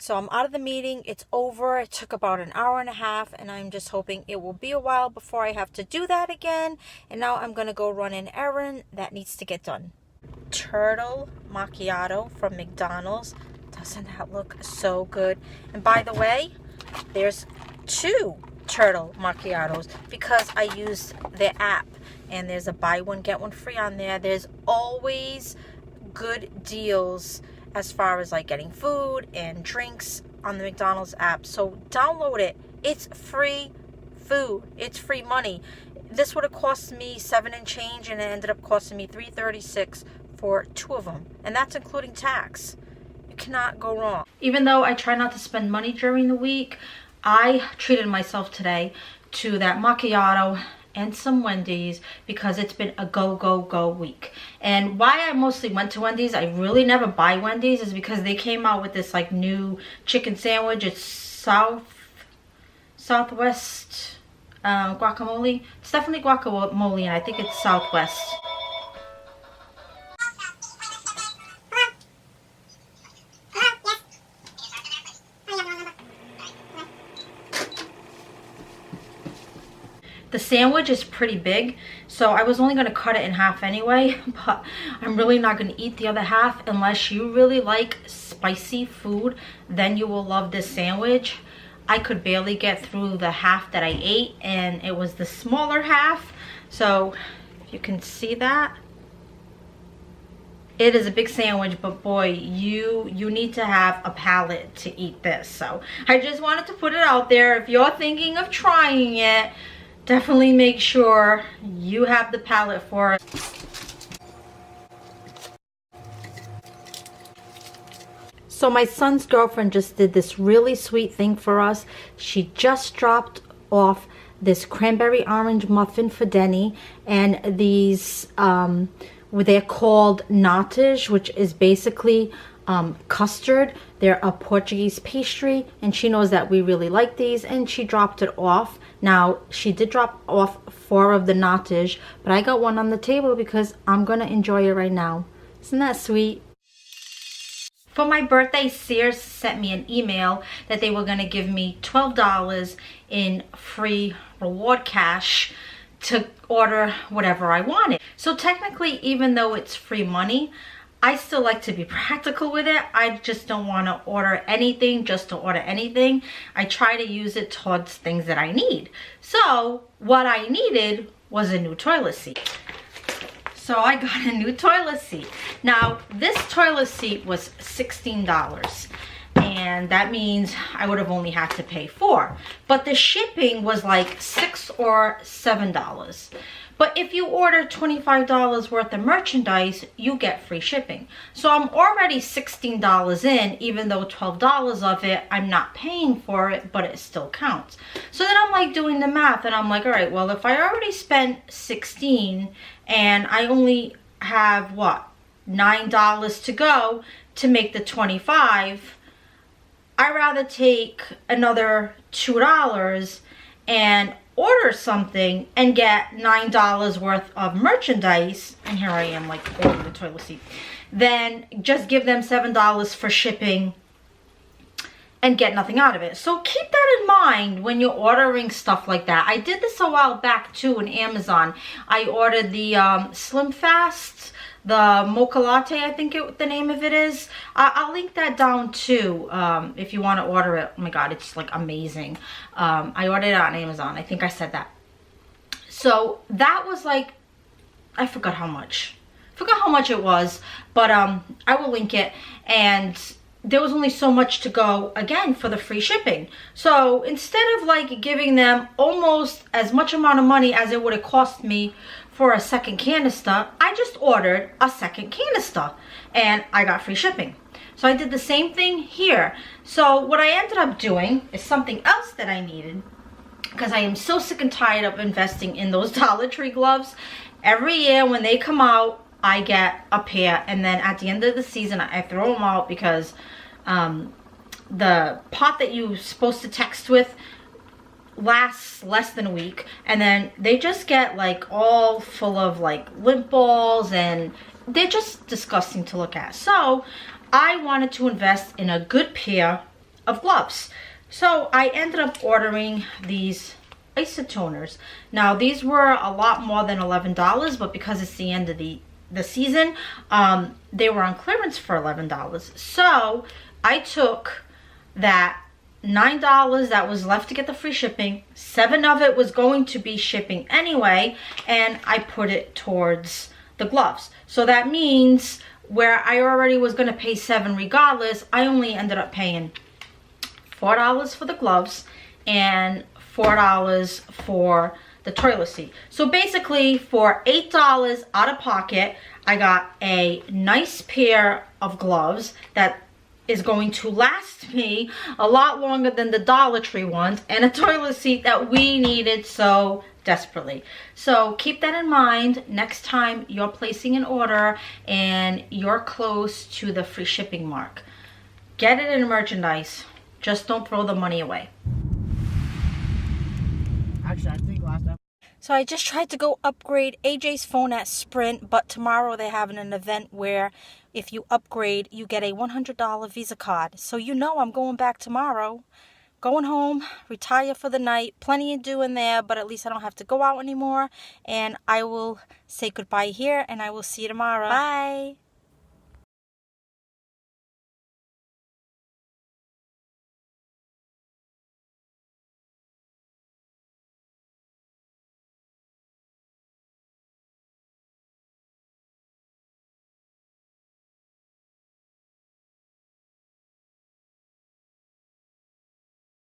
So I'm out of the meeting. It's over. It took about an hour and a half, and I'm just hoping it will be a while before I have to do that again. And now I'm going to go run an errand that needs to get done. Turtle macchiato from McDonald's. Doesn't that look so good? And by the way, there's 2 turtle macchiatos because I used their app, and there's a buy one get one free on there. There's always good deals as far as like getting food and drinks on the McDonald's app. So download it. It's free food. It's free money. This would have cost me $7 and change, and it ended up costing me $3.36 for 2 of them, and that's including tax. You cannot go wrong. Even though I try not to spend money during the week, I treated myself today to that macchiato and some Wendy's because it's been a go week. And why I mostly went to Wendy's, I really never buy Wendy's, is because they came out with this like new chicken sandwich. It's Southwest guacamole. It's definitely guacamole, and I think it's Southwest. The sandwich is pretty big, so I was only going to cut it in half anyway, but I'm really not going to eat the other half unless you really like spicy food. Then you will love this sandwich. I could barely get through the half that I ate, and it was the smaller half. So if you can see that, it is a big sandwich, but boy, you need to have a palate to eat this. So I just wanted to put it out there. If you're thinking of trying it, definitely make sure you have the palate for it. So my son's girlfriend just did this really sweet thing for us. She just dropped off this cranberry orange muffin for Denny, and these they're called natas, which is basically custard. They're a Portuguese pastry, and she knows that we really like these, and she dropped it off. Now, she did drop off 4 of the natas, but I got one on the table because I'm gonna enjoy it right now. Isn't that sweet? For my birthday, Sears sent me an email that they were gonna give me $12 in free reward cash to order whatever I wanted. So technically, even though it's free money, I still like to be practical with it. I just don't want to order anything just to order anything. I try to use it towards things that I need. So what I needed was a new toilet seat. So I got a new toilet seat. Now, this toilet seat was $16. And that means I would have only had to pay $4. But the shipping was like $6 or $7. But if you order $25 worth of merchandise, you get free shipping. So I'm already $16 in, even though $12 of it, I'm not paying for it, but it still counts. So then I'm like doing the math, and I'm like, all right, well, if I already spent $16 and I only have, what, $9 to go to make the $25, I'd rather take another $2 and order something and get $9 worth of merchandise, and here I am like ordering the toilet seat, then just give them $7 for shipping and get nothing out of it. So keep that in mind when you're ordering stuff like that. I did this a while back too in Amazon. I ordered the SlimFast, the Mocha latte, I think the name of it is. I'll link that down too if you want to order it. Oh my god, it's like amazing. I ordered it on Amazon. I think I said that. So that was like, I forgot how much. Forgot how much it was, but I will link it. And there was only so much to go again for the free shipping. So instead of like giving them almost as much amount of money as it would have cost me for a second canister, I just ordered a second canister and I got free shipping. So I did the same thing here. So what I ended up doing is something else that I needed, because I am so sick and tired of investing in those Dollar Tree gloves. Every year when they come out, I get a pair, and then at the end of the season I throw them out because the pot that you're supposed to text with lasts less than a week, and then they just get like all full of like lint balls, and they're just disgusting to look at. So I wanted to invest in a good pair of gloves. So I ended up ordering these isotoners. Now these were a lot more than $11, but because it's the end of the season, they were on clearance for $11. So I took that $9 that was left to get the free shipping, 7 of it was going to be shipping anyway, and I put it towards the gloves. So that means where I already was going to pay 7 regardless, I only ended up paying $4 for the gloves and $4 for the toilet seat. So basically for $8 out of pocket, I got a nice pair of gloves that is going to last me a lot longer than the Dollar Tree ones, and a toilet seat that we needed so desperately. So keep that in mind next time you're placing an order and you're close to the free shipping mark. Get it in merchandise. Just don't throw the money away. Actually, I think last time. So I just tried to go upgrade AJ's phone at Sprint, but tomorrow they're having an event where if you upgrade, you get a $100 Visa card. So you know I'm going back tomorrow. Going home, retire for the night. Plenty to do in there, but at least I don't have to go out anymore. And I will say goodbye here, and I will see you tomorrow. Bye.